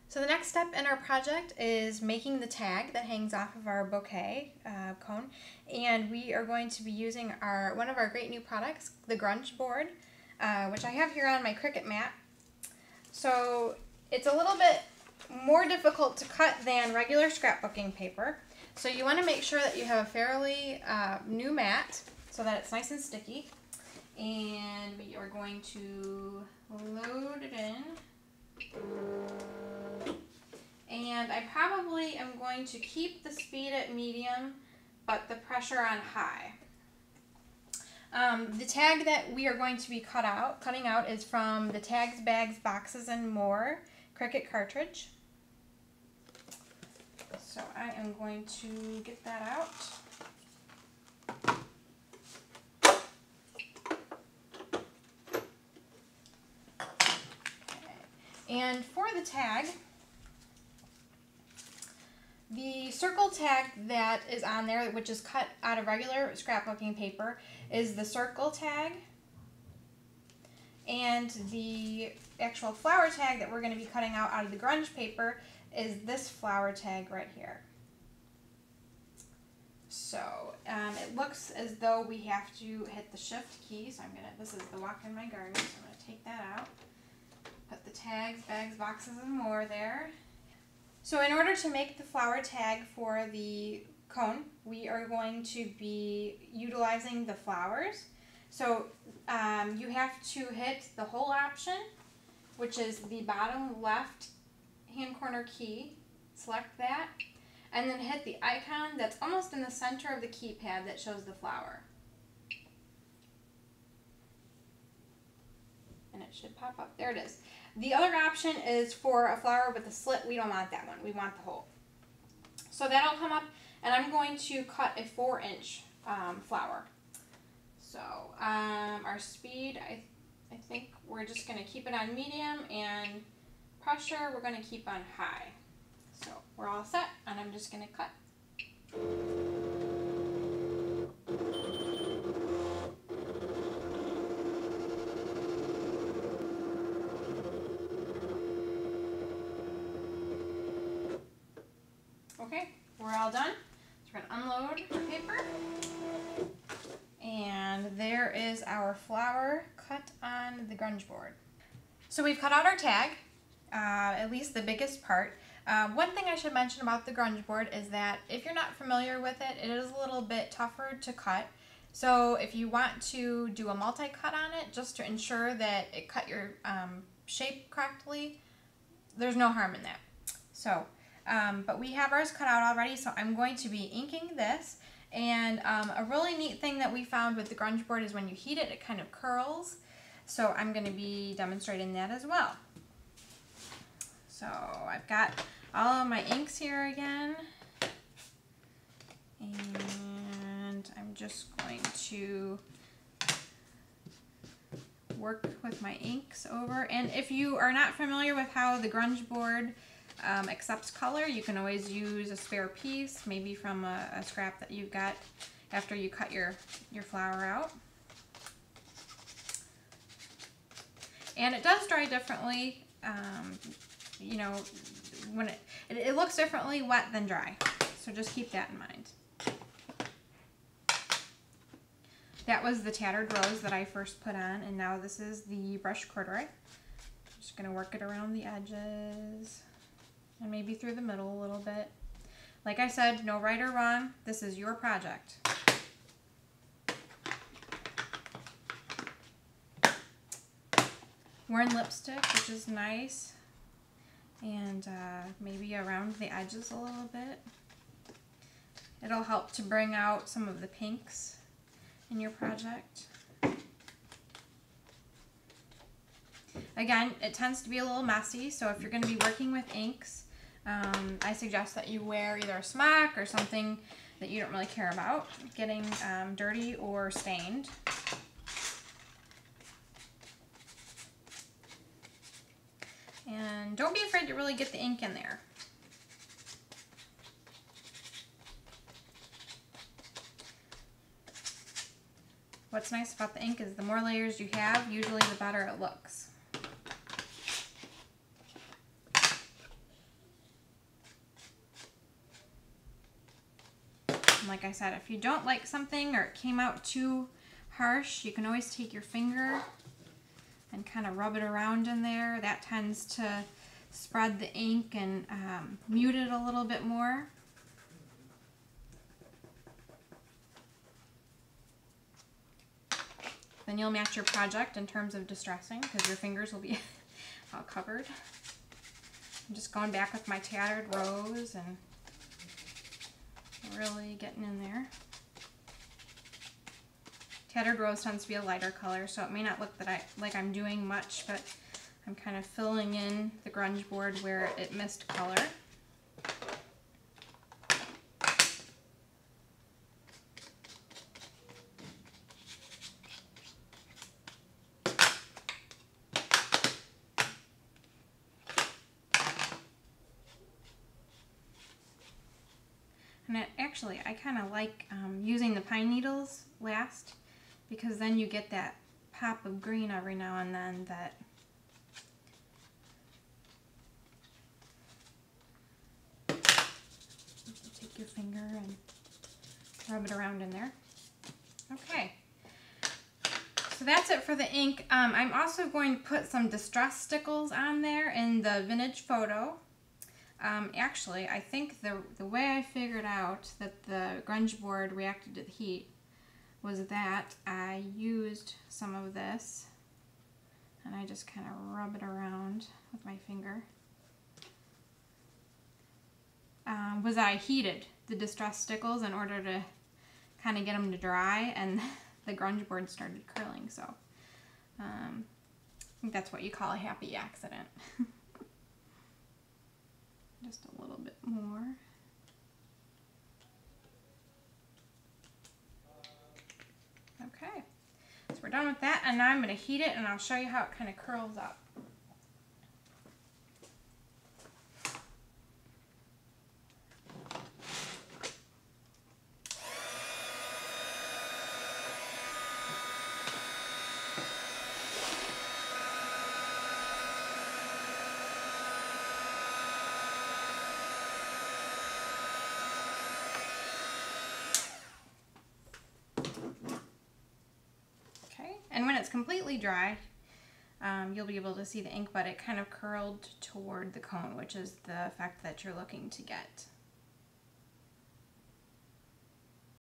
So the next step in our project is making the tag that hangs off of our bouquet cone, and we are going to be using one of our great new products, the grunge board, which I have here on my Cricut mat. So it's a little bit more difficult to cut than regular scrapbooking paper, so you want to make sure that you have a fairly new mat so that it's nice and sticky, and we are going to load it in. And I probably am going to keep the speed at medium, but the pressure on high. The tag that we are going to be cutting out is from the Tags, Bags, Boxes, and More Cricut cartridge. So I am going to get that out. Okay. And for the tag, the circle tag that is on there, which is cut out of regular scrapbooking paper, is the circle tag. And the actual flower tag that we're going to be cutting out of the grunge paper is this flower tag right here. So it looks as though we have to hit the shift key. So this is the walk in my garden, so I'm going to take that out. Put the tags, bags, boxes, and more there. So in order to make the flower tag for the cone, we are going to be utilizing the flowers. So you have to hit the whole option, which is the bottom left hand corner key. Select that, and then hit the icon that's almost in the center of the keypad that shows the flower. And it should pop up. There it is. The other option is for a flower with a slit. We don't want that one. We want the hole. So that'll come up, and I'm going to cut a 4-inch flower. So our speed, I think we're just going to keep it on medium, and pressure we're going to keep on high. So we're all set, and I'm just going to cut. Okay, we're all done. So we're going to unload our paper. And there is our flower cut on the grunge board. So we've cut out our tag, at least the biggest part. One thing I should mention about the grunge board is that if you're not familiar with it, it is a little bit tougher to cut. So if you want to do a multi-cut on it, just to ensure that it cut your shape correctly, there's no harm in that. So, but we have ours cut out already, so I'm going to be inking this. And a really neat thing that we found with the grunge board is when you heat it, it kind of curls. So I'm going to be demonstrating that as well. So I've got all of my inks here again. And I'm just going to work with my inks over. And if you are not familiar with how the grunge board accepts color, you can always use a spare piece, maybe from a scrap that you've got after you cut your flower out. And it does dry differently. You know, when it looks differently wet than dry, so just keep that in mind. That was the tattered rose that I first put on, and now this is the brush corduroy. I'm just going to work it around the edges and maybe through the middle a little bit. Like I said, no right or wrong. This is your project. Wearing lipstick, which is nice, and maybe around the edges a little bit. It'll help to bring out some of the pinks in your project. Again, it tends to be a little messy, so if you're going to be working with inks, I suggest that you wear either a smock or something that you don't really care about getting dirty or stained. And don't be afraid to really get the ink in there. What's nice about the ink is the more layers you have, usually the better it looks. And like I said, if you don't like something or it came out too harsh, you can always take your finger and kind of rub it around in there. That tends to spread the ink and mute it a little bit more. Then you'll match your project in terms of distressing because your fingers will be all covered. I'm just going back with my tattered rose and really getting in there. Tattered rose tends to be a lighter color, so it may not look like I'm doing much, but I'm kind of filling in the grunge board where it missed color. And actually, I kind of like using the pine needles last, because then you get that pop of green every now and then that take your finger and rub it around in there. Okay, so that's it for the ink. I'm also going to put some distress stickles on there in the vintage photo. Actually, I think the way I figured out that the grunge board reacted to the heat was that I used some of this and I just kind of rub it around with my finger. I heated the distress stickles in order to kind of get them to dry, and the grunge board started curling, so I think that's what you call a happy accident. Just a little bit more. Okay, so we're done with that, and now I'm going to heat it and I'll show you how it kind of curls up. And when it's completely dry, you'll be able to see the ink, but it kind of curled toward the cone, which is the effect that you're looking to get.